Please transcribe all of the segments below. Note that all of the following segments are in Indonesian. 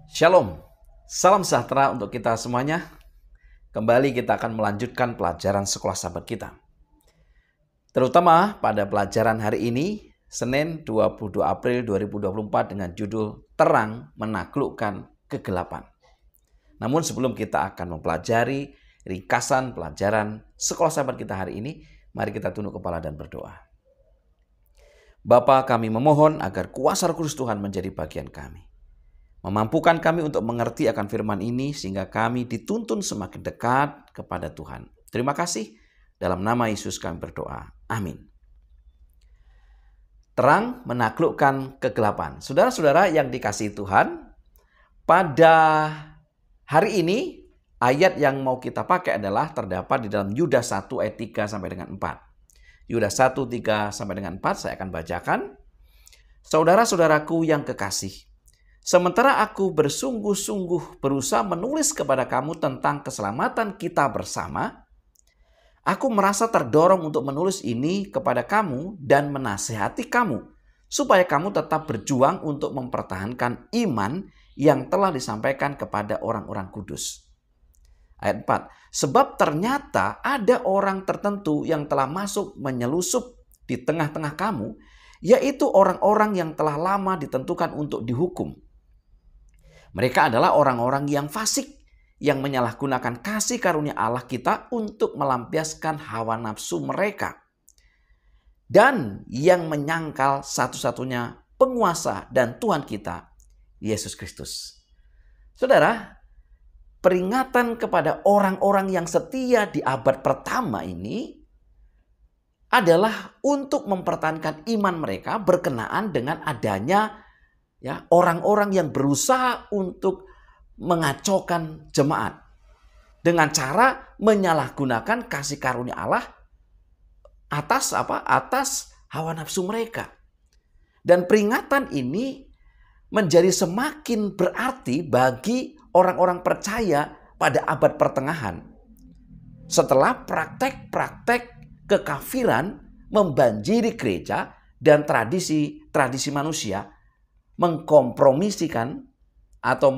Shalom, salam sejahtera untuk kita semuanya. Kembali kita akan melanjutkan pelajaran sekolah sahabat kita. Terutama pada pelajaran hari ini, Senin 22 April 2024 dengan judul Terang Menaklukkan Kegelapan. Namun sebelum kita akan mempelajari ringkasan pelajaran sekolah sahabat kita hari ini, mari kita tunduk kepala dan berdoa. Bapa, kami memohon agar kuasa Roh Kudus Tuhan menjadi bagian kami. Memampukan kami untuk mengerti akan firman ini sehingga kami dituntun semakin dekat kepada Tuhan. Terima kasih. Dalam nama Yesus kami berdoa. Amin. Terang menaklukkan kegelapan. Saudara-saudara yang dikasihi Tuhan, pada hari ini ayat yang mau kita pakai adalah terdapat di dalam Yudas 1 ayat 3 sampai dengan 4. Yudas 1, 3 sampai dengan 4 saya akan bacakan. Saudara-saudaraku yang kekasih, sementara aku bersungguh-sungguh berusaha menulis kepada kamu tentang keselamatan kita bersama, aku merasa terdorong untuk menulis ini kepada kamu dan menasihati kamu, supaya kamu tetap berjuang untuk mempertahankan iman yang telah disampaikan kepada orang-orang kudus. Ayat 4, sebab ternyata ada orang tertentu yang telah masuk menyelusup di tengah-tengah kamu, yaitu orang-orang yang telah lama ditentukan untuk dihukum. Mereka adalah orang-orang yang fasik, yang menyalahgunakan kasih karunia Allah kita untuk melampiaskan hawa nafsu mereka. Dan yang menyangkal satu-satunya penguasa dan Tuhan kita, Yesus Kristus. Saudara, peringatan kepada orang-orang yang setia di abad pertama ini adalah untuk mempertahankan iman mereka berkenaan dengan adanya orang-orang yang berusaha untuk mengacaukan jemaat dengan cara menyalahgunakan kasih karunia Allah atas hawa nafsu mereka. Dan peringatan ini menjadi semakin berarti bagi orang-orang percaya pada abad pertengahan setelah praktek-praktek kekafiran membanjiri gereja dan tradisi manusia mengkompromisikan atau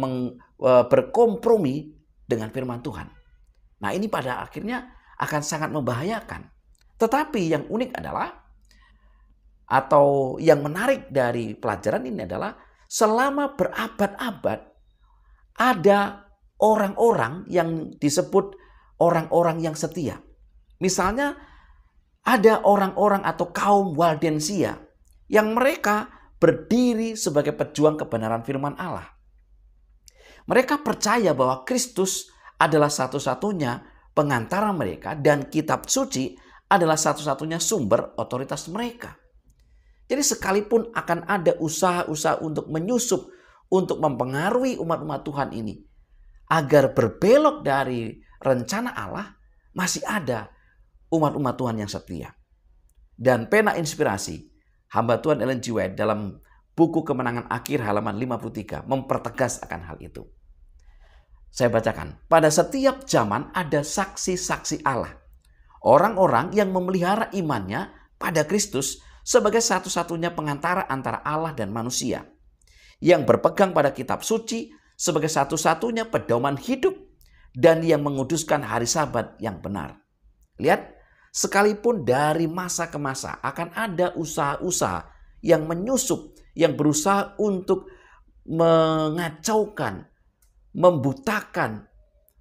berkompromi dengan firman Tuhan. Nah, ini pada akhirnya akan sangat membahayakan. Tetapi yang unik adalah, atau yang menarik dari pelajaran ini adalah, selama berabad-abad ada orang-orang yang disebut orang-orang yang setia. Misalnya ada orang-orang atau kaum Waldensia yang mereka berdiri sebagai pejuang kebenaran firman Allah. Mereka percaya bahwa Kristus adalah satu-satunya pengantara mereka dan kitab suci adalah satu-satunya sumber otoritas mereka. Jadi sekalipun akan ada usaha-usaha untuk menyusup, untuk mempengaruhi umat-umat Tuhan ini agar berbelok dari rencana Allah, masih ada umat-umat Tuhan yang setia. Dan pena inspirasi hamba Tuhan Ellen G. White dalam buku Kemenangan Akhir halaman 53 mempertegas akan hal itu. Saya bacakan. Pada setiap zaman ada saksi-saksi Allah. Orang-orang yang memelihara imannya pada Kristus sebagai satu-satunya pengantara antara Allah dan manusia. Yang berpegang pada kitab suci sebagai satu-satunya pedoman hidup dan yang menguduskan hari Sabat yang benar. Lihat, sekalipun dari masa ke masa akan ada usaha-usaha yang menyusup, yang berusaha untuk mengacaukan, membutakan,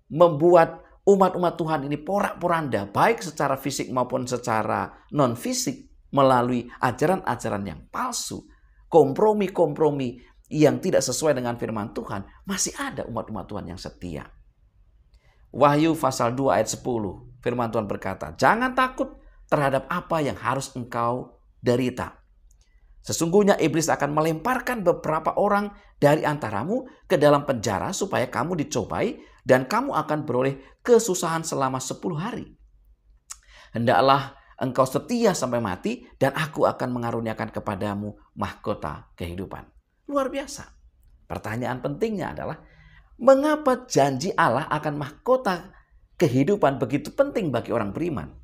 membuat umat-umat Tuhan ini porak-poranda, baik secara fisik maupun secara non-fisik, melalui ajaran-ajaran yang palsu, kompromi-kompromi yang tidak sesuai dengan firman Tuhan, masih ada umat-umat Tuhan yang setia. Wahyu pasal 2 ayat 10, firman Tuhan berkata, jangan takut terhadap apa yang harus engkau derita. Sesungguhnya iblis akan melemparkan beberapa orang dari antaramu ke dalam penjara supaya kamu dicobai dan kamu akan beroleh kesusahan selama 10 hari. Hendaklah engkau setia sampai mati dan aku akan mengaruniakan kepadamu mahkota kehidupan. Luar biasa. Pertanyaan pentingnya adalah, mengapa janji Allah akan mahkota kehidupan begitu penting bagi orang beriman?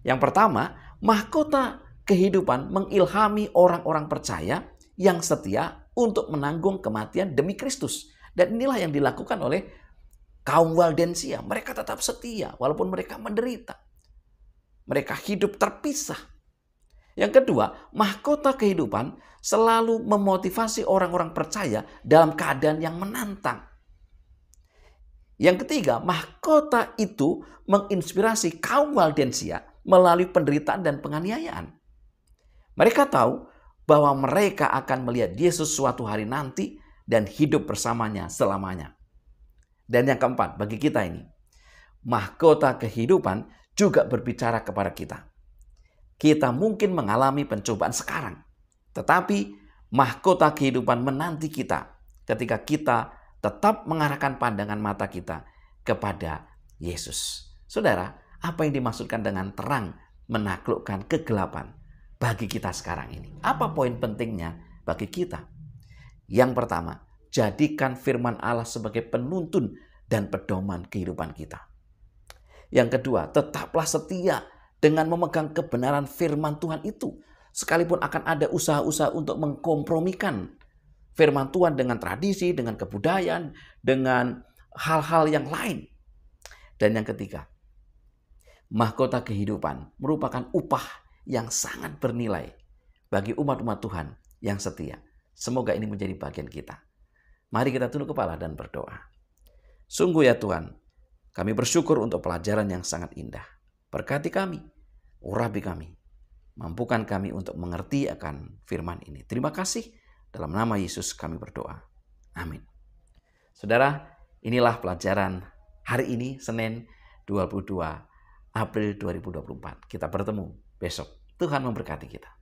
Yang pertama, mahkota kehidupan mengilhami orang-orang percaya yang setia untuk menanggung kematian demi Kristus Dan inilah yang dilakukan oleh kaum Waldensia. Mereka tetap setia walaupun mereka menderita. Mereka hidup terpisah. Yang kedua, mahkota kehidupan selalu memotivasi orang-orang percaya dalam keadaan yang menantang. Yang ketiga, mahkota itu menginspirasi kaum Waldensia melalui penderitaan dan penganiayaan. Mereka tahu bahwa mereka akan melihat Yesus suatu hari nanti dan hidup bersamanya selamanya. Dan yang keempat, bagi kita ini, mahkota kehidupan juga berbicara kepada kita. Kita mungkin mengalami pencobaan sekarang, tetapi mahkota kehidupan menanti kita ketika kita tetap mengarahkan pandangan mata kita kepada Yesus. Saudara, apa yang dimaksudkan dengan terang menaklukkan kegelapan bagi kita sekarang ini? Apa poin pentingnya bagi kita? Yang pertama, jadikan firman Allah sebagai penuntun dan pedoman kehidupan kita. Yang kedua, tetaplah setia dengan memegang kebenaran firman Tuhan itu. Sekalipun akan ada usaha-usaha untuk mengkompromikan firman Tuhan dengan tradisi, dengan kebudayaan, dengan hal-hal yang lain. Dan yang ketiga, mahkota kehidupan merupakan upah yang sangat bernilai bagi umat-umat Tuhan yang setia. Semoga ini menjadi bagian kita. Mari kita tunduk kepala dan berdoa. Sungguh ya Tuhan, kami bersyukur untuk pelajaran yang sangat indah. Berkati kami, urapi kami, mampukan kami untuk mengerti akan firman ini. Terima kasih. Dalam nama Yesus kami berdoa. Amin. Saudara, inilah pelajaran hari ini, Senin 22 April 2024. Kita bertemu besok. Tuhan memberkati kita.